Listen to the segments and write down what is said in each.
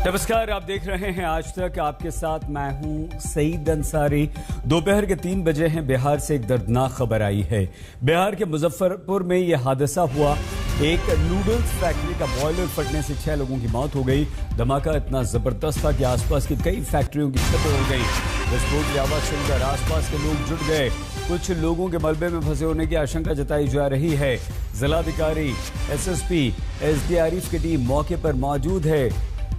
नमस्कार, आप देख रहे हैं आज तक। आपके साथ मैं हूं सईद अंसारी। दोपहर के 3 बजे हैं। बिहार से एक दर्दनाक खबर आई है। बिहार के मुजफ्फरपुर में यह हादसा हुआ। एक नूडल्स फैक्ट्री का बॉयलर फटने से 6 लोगों की मौत हो गई। धमाका इतना जबरदस्त था कि आसपास की कई फैक्ट्रियों की छतें उड़ गई। विस्फोट की आवाज सुनकर आसपास के लोग जुट गए। कुछ लोगों के मलबे में फंसे होने की आशंका जताई जा रही है। जिलाधिकारी, एसएसपी, एसडीआरएफ की टीम मौके पर मौजूद है।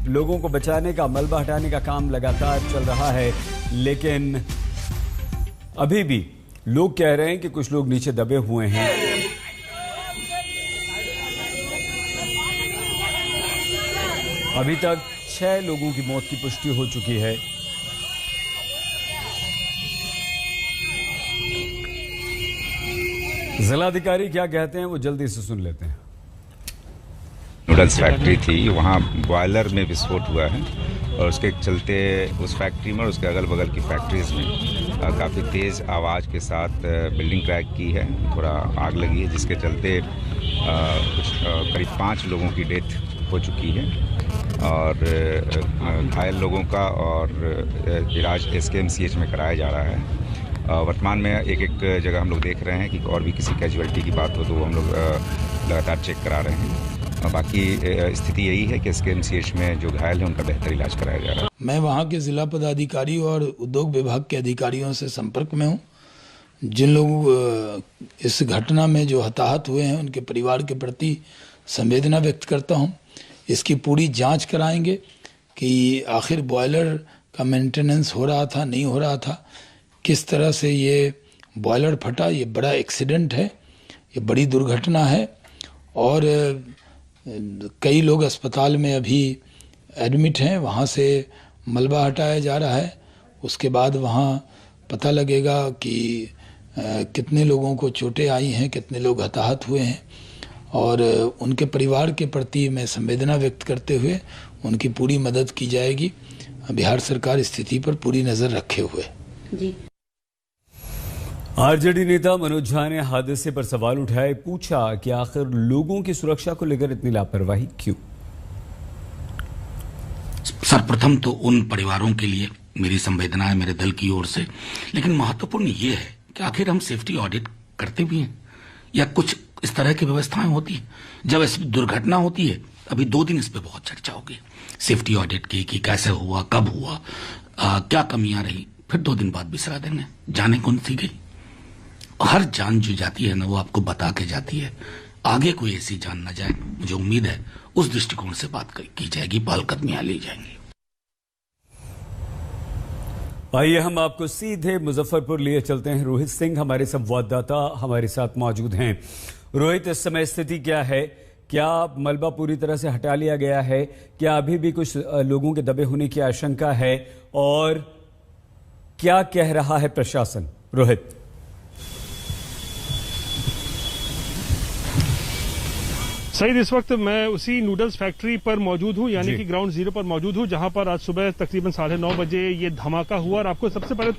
लोगों को बचाने का, मलबा हटाने का काम लगातार चल रहा है, लेकिन अभी भी लोग कह रहे हैं कि कुछ लोग नीचे दबे हुए हैं। अभी तक 6 लोगों की मौत की पुष्टि हो चुकी है। जिलाधिकारी क्या कहते हैं वो जल्दी से सुन लेते हैं। नूडल्स फैक्ट्री थी, वहाँ बॉयलर में विस्फोट हुआ है और उसके चलते उस फैक्ट्री में और उसके अगल बगल की फैक्ट्रीज में काफ़ी तेज़ आवाज़ के साथ बिल्डिंग क्रैक की है। थोड़ा आग लगी है जिसके चलते कुछ करीब 5 लोगों की डेथ हो चुकी है और घायल लोगों का और इलाज SKMCH में कराया जा रहा है। वर्तमान में एक जगह हम लोग देख रहे हैं कि और भी किसी कैजुअलिटी की बात हो तो वो हम लोग लगातार चेक करा रहे हैं। बाकी स्थिति यही है कि SKMCH में जो घायल है उनका बेहतर इलाज कराया जा रहा है। मैं वहाँ के जिला पदाधिकारी और उद्योग विभाग के अधिकारियों से संपर्क में हूँ। जिन लोग इस घटना में जो हताहत हुए हैं उनके परिवार के प्रति संवेदना व्यक्त करता हूँ। इसकी पूरी जांच कराएंगे कि आखिर बॉयलर का मेंटेनेंस हो रहा था, नहीं हो रहा था, किस तरह से ये बॉयलर फटा। ये बड़ा एक्सीडेंट है, ये बड़ी दुर्घटना है और कई लोग अस्पताल में अभी एडमिट हैं। वहाँ से मलबा हटाया जा रहा है। उसके बाद वहाँ पता लगेगा कि कितने लोगों को चोटें आई हैं, कितने लोग हताहत हुए हैं और उनके परिवार के प्रति मैं संवेदना व्यक्त करते हुए उनकी पूरी मदद की जाएगी। बिहार सरकार स्थिति पर पूरी नज़र रखे हुए जी। आरजेडी नेता मनोज झा ने हादसे पर सवाल उठाए। पूछा कि आखिर लोगों की सुरक्षा को लेकर इतनी लापरवाही क्यों? सर्वप्रथम तो उन परिवारों के लिए मेरी संवेदना है मेरे दल की ओर से, लेकिन महत्वपूर्ण ये है कि आखिर हम सेफ्टी ऑडिट करते भी हैं या कुछ इस तरह की व्यवस्थाएं होती हैं। जब ऐसी दुर्घटना होती है, अभी 2 दिन इस पे बहुत चर्चा होगी सेफ्टी ऑडिट की कि कैसे हुआ, कब हुआ, क्या कमियां रही, फिर 2 दिन बाद बिसरा देंगे। जाने कौन सी गई। हर जान जो जाती है ना वो आपको बता के जाती है। आगे कोई ऐसी जान न जाए, मुझे उम्मीद है उस दृष्टिकोण से बात की जाएगी, पहलकदमियां ली जाएंगी। आइए हम आपको सीधे मुजफ्फरपुर लिए चलते हैं। रोहित सिंह हमारे संवाददाता हमारे साथ मौजूद हैं। रोहित, इस समय स्थिति क्या है? क्या मलबा पूरी तरह से हटा लिया गया है? क्या अभी भी कुछ लोगों के दबे होने की आशंका है? और क्या कह रहा है प्रशासन? रोहित। सईद, इस वक्त मैं उसी नूडल्स फैक्ट्री पर मौजूद हूं, यानी कि ग्राउंड जीरो पर मौजूद हूं, जहां पर आज सुबह तकरीबन 9:30 बजे ये धमाका हुआ। और आपको सबसे पहले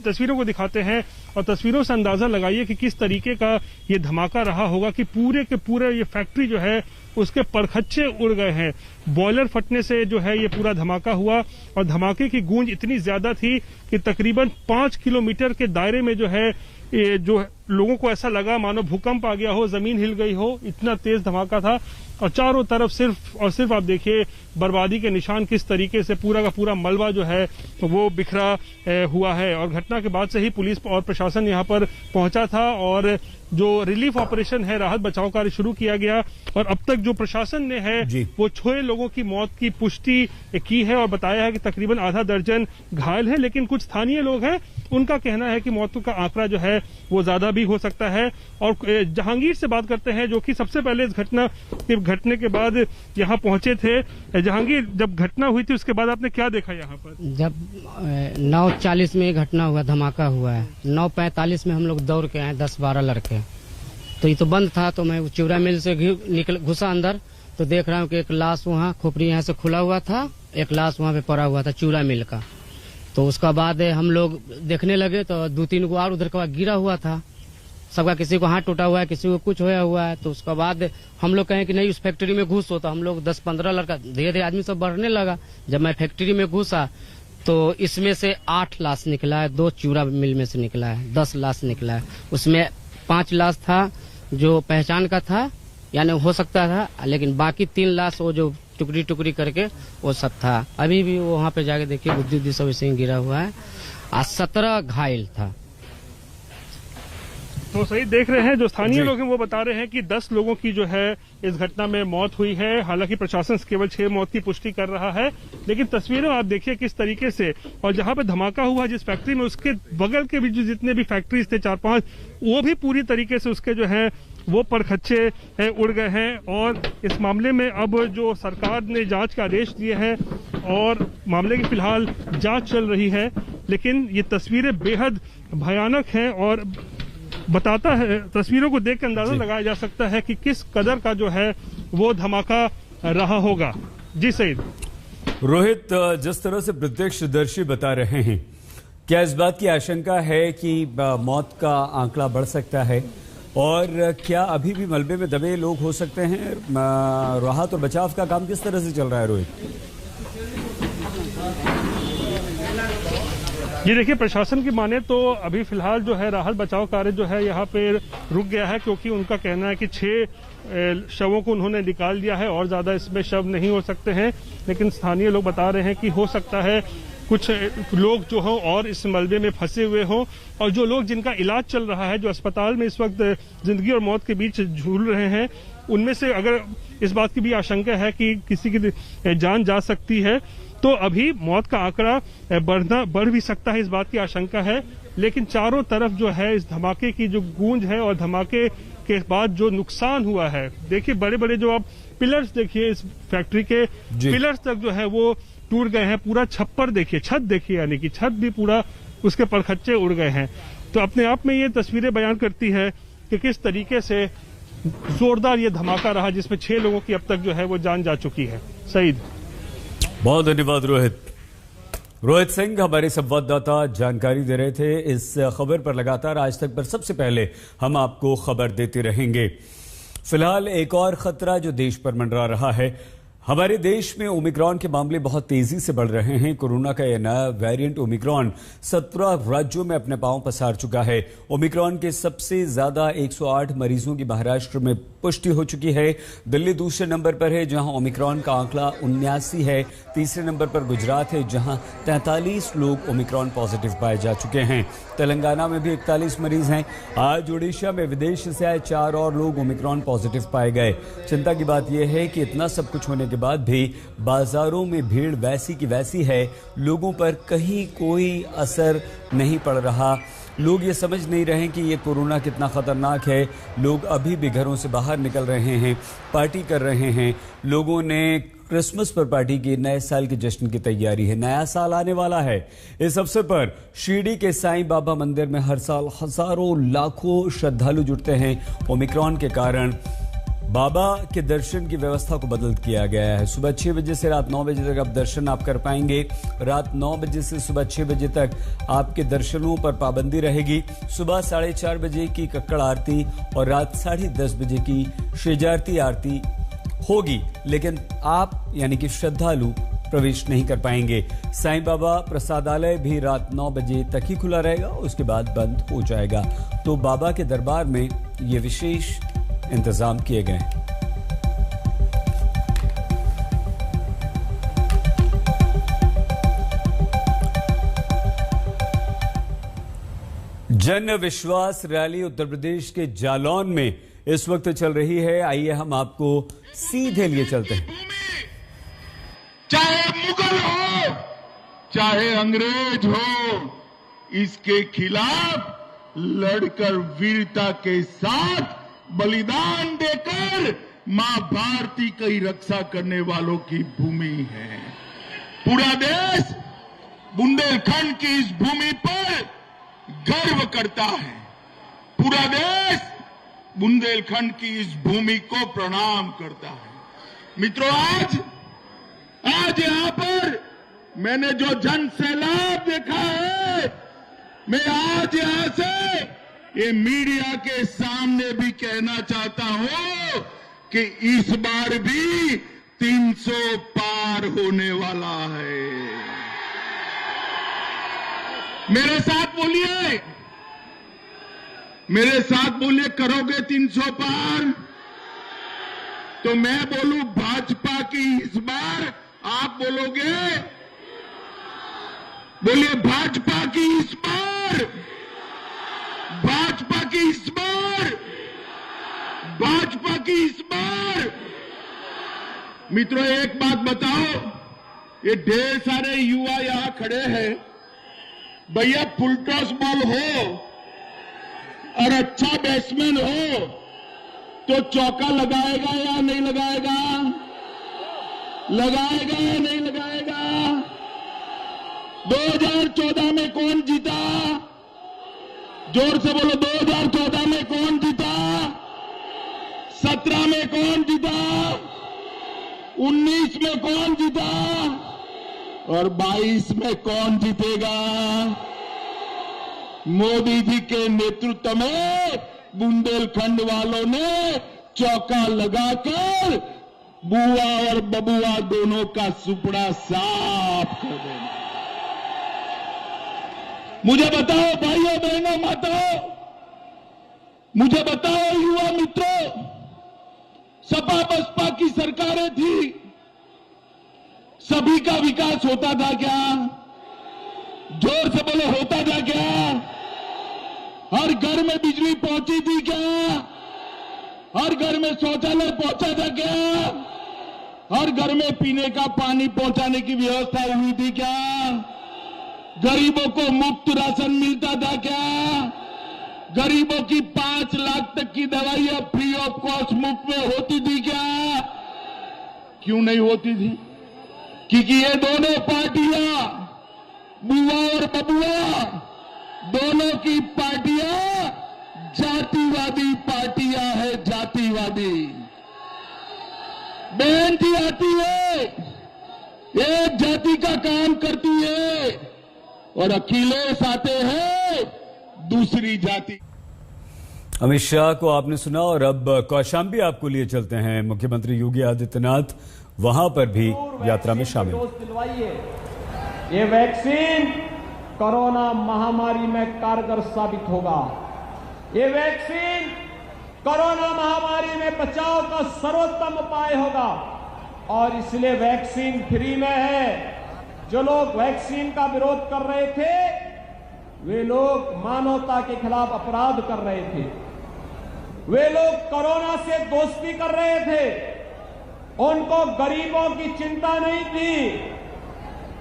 तस्वीरों को दिखाते हैं और तस्वीरों से अंदाजा लगाइए कि किस तरीके का ये धमाका रहा होगा कि पूरे के पूरे ये फैक्ट्री जो है उसके परखच्चे उड़ गए हैं। बॉयलर फटने से जो है ये पूरा धमाका हुआ और धमाके की गूंज इतनी ज्यादा थी कि तकरीबन 5 किलोमीटर के दायरे में जो है ये जो लोगों को ऐसा लगा मानो भूकंप आ गया हो, जमीन हिल गई हो, इतना तेज धमाका था। और चारों तरफ सिर्फ और सिर्फ आप देखिए बर्बादी के निशान, किस तरीके से पूरा का पूरा मलबा जो है वो बिखरा हुआ है। और घटना के बाद से ही पुलिस और प्रशासन यहाँ पर पहुंचा था और जो रिलीफ ऑपरेशन है, राहत बचाव कार्य शुरू किया गया। और अब तक जो प्रशासन ने है वो 6 लोगों की मौत की पुष्टि की है और बताया है कि तकरीबन आधा दर्जन घायल है। लेकिन कुछ स्थानीय लोग हैं, उनका कहना है कि मौतों का आंकड़ा जो है वो ज्यादा भी हो सकता है। और जहांगीर से बात करते हैं, जो कि सबसे पहले इस घटने के बाद यहाँ पहुंचे थे। जहांगीर, जब घटना हुई थी उसके बाद आपने क्या देखा यहाँ पर? जब 9:40 में घटना हुआ, धमाका हुआ है, 9:45 में हम लोग दौड़ के आए 10-12 लड़के। तो ये तो बंद था, तो मैं चिवड़ा मिल से घुसा अंदर, तो देख रहा हूँ कि एक लाश वहाँ खोपड़ी यहाँ से खुला हुआ था, एक लाश वहाँ पे पड़ा हुआ था चिवड़ा मिल का। तो उसका बाद हम लोग देखने लगे तो 2-3 गो और उधर का गिरा हुआ था। सबका किसी को हाथ टूटा हुआ है, किसी को कुछ होया हुआ है। तो उसके बाद हम लोग कहें कि नहीं उस फैक्ट्री में घुस हो, तो हम लोग 10-15 लड़का, धीरे धीरे आदमी सब बढ़ने लगा। जब मैं फैक्ट्री में घुसा तो इसमें से 8 लाश निकला है, 2 चूरा मिल में से निकला है, 10 लाश निकला है। उसमें 5 लाश था जो पहचान का था, यानी हो सकता था, लेकिन बाकी 3 लाश वो जो टुकड़ी टुकड़ी करके वो सब था। अभी भी वो वहाँ पे जाके देखिए बुद्धि सब ऐसे ही गिरा हुआ है। आज 17 घायल था। तो सही देख रहे हैं, जो स्थानीय लोग हैं वो बता रहे हैं कि 10 लोगों की जो है इस घटना में मौत हुई है। हालांकि प्रशासन केवल 6 मौत की पुष्टि कर रहा है, लेकिन तस्वीरें आप देखिए किस तरीके से, और जहां पे धमाका हुआ जिस फैक्ट्री में, उसके बगल के भी जो जितने भी फैक्ट्रीज थे 4-5, वो भी पूरी तरीके से उसके जो है वो परखच्चे उड़ गए हैं। और इस मामले में अब जो सरकार ने जांच के आदेश दिए हैं और मामले की फिलहाल जांच चल रही है, लेकिन ये तस्वीरें बेहद भयानक हैं और बताता है, तस्वीरों को देख कर अंदाजा लगाया जा सकता है कि किस कदर का जो है वो धमाका रहा होगा। जी सईद। रोहित, जिस तरह से प्रत्यक्षदर्शी बता रहे हैं, क्या इस बात की आशंका है कि मौत का आंकड़ा बढ़ सकता है, और क्या अभी भी मलबे में दबे लोग हो सकते हैं? राहत और बचाव का काम किस तरह से चल रहा है रोहित? ये देखिए, प्रशासन की माने तो अभी फिलहाल जो है राहत बचाव कार्य जो है यहाँ पे रुक गया है, क्योंकि उनका कहना है कि 6 शवों को उन्होंने निकाल दिया है और ज्यादा इसमें शव नहीं हो सकते हैं। लेकिन स्थानीय लोग बता रहे हैं कि हो सकता है कुछ लोग जो हो और इस मलबे में फंसे हुए हों, और जो लोग जिनका इलाज चल रहा है, जो अस्पताल में इस वक्त जिंदगी और मौत के बीच झूल रहे हैं, उनमें से अगर इस बात की भी आशंका है कि किसी की जान जा सकती है, तो अभी मौत का आंकड़ा बढ़ भी सकता है, इस बात की आशंका है। लेकिन चारों तरफ जो है इस धमाके की जो गूंज है और धमाके के बाद जो नुकसान हुआ है, देखिए बड़े बड़े जो आप पिलर्स देखिए, इस फैक्ट्री के पिलर्स तक जो है वो टूट गए हैं। पूरा छप्पर देखिए, छत देखिए, यानी कि छत भी पूरा उसके परखच्चे उड़ गए हैं। तो अपने आप में ये तस्वीरें बयान करती है कि किस तरीके से जोरदार ये धमाका रहा, जिसमें 6 लोगों की अब तक जो है वो जान जा चुकी है। सईद, बहुत धन्यवाद रोहित। रोहित सिंह हमारे संवाददाता जानकारी दे रहे थे इस खबर पर। लगातार आज तक पर सबसे पहले हम आपको खबर देते रहेंगे। फिलहाल एक और खतरा जो देश पर मंडरा रहा है, हमारे देश में ओमिक्रॉन के मामले बहुत तेजी से बढ़ रहे हैं। कोरोना का यह नया वेरिएंट ओमिक्रॉन 17 राज्यों में अपने पांव पसार चुका है। ओमिक्रॉन के सबसे ज्यादा 108 मरीजों की महाराष्ट्र में पुष्टि हो चुकी है। दिल्ली दूसरे नंबर पर है, जहां ओमिक्रॉन का आंकड़ा 79 है। तीसरे नंबर पर गुजरात है, जहां 43 लोग ओमिक्रॉन पॉजिटिव पाए जा चुके हैं। तेलंगाना में भी 41 मरीज हैं। आज ओडिशा में विदेश से आए 4 और लोग ओमिक्रॉन पॉजिटिव पाए गए। चिंता की बात यह है कि इतना सब कुछ होने के बाद भी बाजारों में भीड़ वैसी की वैसी है। लोगों पर कहीं कोई असर नहीं पड़ रहा। लोग ये समझ नहीं रहे कि ये कोरोना कितना खतरनाक है। लोग अभी भी घरों से बाहर निकल रहे हैं, पार्टी कर रहे हैं। लोगों ने क्रिसमस पर पार्टी की, नए साल के जश्न की तैयारी है। नया साल आने वाला है। इस अवसर पर शिरडी के साईं बाबा मंदिर में हर साल हजारों लाखों श्रद्धालु जुटते हैं। ओमिक्रॉन के कारण बाबा के दर्शन की व्यवस्था को बदल किया गया है। सुबह 6 बजे से रात 9 बजे तक आप दर्शन आप कर पाएंगे। रात 9 बजे से सुबह 6 बजे तक आपके दर्शनों पर पाबंदी रहेगी। सुबह 4:30 बजे की कक्कड़ आरती और रात 10:30 बजे की शेजारती आरती होगी, लेकिन आप यानी कि श्रद्धालु प्रवेश नहीं कर पाएंगे। साईं बाबा प्रसादालय भी रात 9 बजे तक ही खुला रहेगा, उसके बाद बंद हो जाएगा। तो बाबा के दरबार में ये विशेष इंतजाम किए गए हैं। जन विश्वास रैली उत्तर प्रदेश के जालौन में इस वक्त चल रही है। आइए हम आपको सीधे लिए चलते हैं। चाहे मुगल हो, चाहे अंग्रेज हो, इसके खिलाफ लड़कर वीरता के साथ बलिदान देकर मां भारती की रक्षा करने वालों की भूमि है। पूरा देश बुंदेलखंड की इस भूमि पर गर्व करता है। पूरा देश बुंदेलखंड की इस भूमि को प्रणाम करता है। मित्रों, आज यहां पर मैंने जो जन सैलाब देखा है, मैं आज यहां से ये मीडिया के सामने भी कहना चाहता हूं कि इस बार भी 300 पार होने वाला है। मेरे साथ बोलिए, मेरे साथ बोलिए, करोगे 300 पार? तो मैं बोलूं भाजपा की इस बार, आप बोलोगे? बोलिए भाजपा की इस बार, भाजपा की इस बार, भाजपा की इस बार। मित्रों एक बात बताओ, ये ढेर सारे युवा यहां खड़े हैं, भैया फुल टॉस बॉल हो और अच्छा बैट्समैन हो तो चौका लगाएगा या नहीं लगाएगा? लगाएगा या नहीं लगाएगा? 2014 में कौन जीता? जोर से बोलो, 2014 में कौन जीता? 17 में कौन जीता? 19 में कौन जीता? और 22 में कौन जीतेगा? मोदी जी के नेतृत्व में बुंदेलखंड वालों ने चौका लगाकर बुआ और बबुआ दोनों का सुपड़ा साफ कर देना। मुझे बताओ भाइयों बहनों माताओं, मुझे बताओ युवा मित्रों, सपा बसपा की सरकारें थी, सभी का विकास होता था क्या? जोर से बोलो, होता था क्या? हर घर में बिजली पहुंची थी क्या? हर घर में शौचालय पहुंचा था क्या? हर घर में पीने का पानी पहुंचाने की व्यवस्था हुई थी क्या? गरीबों को मुफ्त राशन मिलता था क्या? गरीबों की 5 लाख तक की दवाइयां फ्री ऑफ कॉस्ट मुफ्त में होती थी क्या? क्यों नहीं होती थी? क्योंकि ये दोनों पार्टियां, बुआ और बबुआ, दोनों की पार्टियां जातिवादी पार्टियां है, जातिवादी। बहन जी आती है, एक जाति का काम करती है, और अखिलेश आते हैं दूसरी जाति। अमित शाह को आपने सुना, और अब कौशाम्बी आपको लिए चलते हैं। मुख्यमंत्री योगी आदित्यनाथ वहां पर भी यात्रा में शामिल। ये वैक्सीन कोरोना महामारी में कारगर साबित होगा। ये वैक्सीन कोरोना महामारी में बचाव का सर्वोत्तम उपाय होगा, और इसलिए वैक्सीन फ्री में है। जो लोग वैक्सीन का विरोध कर रहे थे, वे लोग मानवता के खिलाफ अपराध कर रहे थे। वे लोग कोरोना से दोस्ती कर रहे थे। उनको गरीबों की चिंता नहीं थी,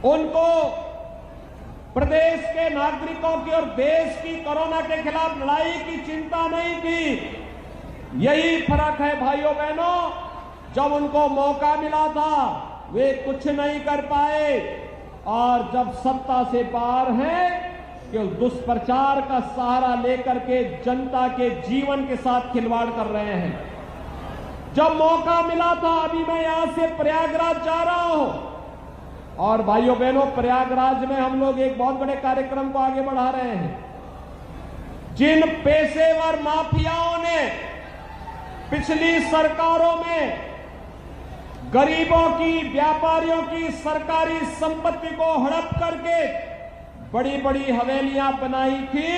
उनको प्रदेश के नागरिकों की और देश की कोरोना के खिलाफ लड़ाई की चिंता नहीं थी। यही फर्क है भाइयों बहनों। जब उनको मौका मिला था वे कुछ नहीं कर पाए, और जब सत्ता से पार है कि दुष्प्रचार का सहारा लेकर के जनता के जीवन के साथ खिलवाड़ कर रहे हैं। जब मौका मिला था, अभी मैं यहां से प्रयागराज जा रहा हूं, और भाइयों बहनों प्रयागराज में हम लोग एक बहुत बड़े कार्यक्रम को आगे बढ़ा रहे हैं। जिन पेशेवर माफियाओं ने पिछली सरकारों में गरीबों की, व्यापारियों की सरकारी संपत्ति को हड़प करके बड़ी बड़ी हवेलियां बनाई थी,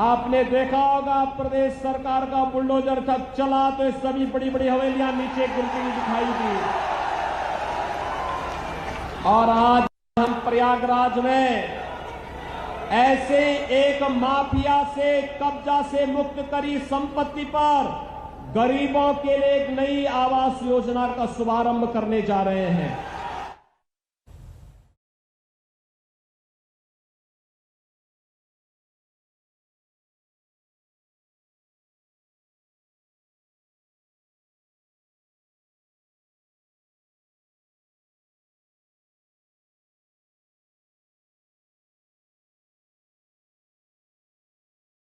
आपने देखा होगा प्रदेश सरकार का बुलडोजर तक चला तो ये सभी बड़ी बड़ी हवेलियां नीचे गिरती हुई दिखाई दी। और आज हम प्रयागराज में ऐसे एक माफिया से, कब्जा से मुक्त करी संपत्ति पर गरीबों के लिए एक नई आवास योजना का शुभारंभ करने जा रहे हैं।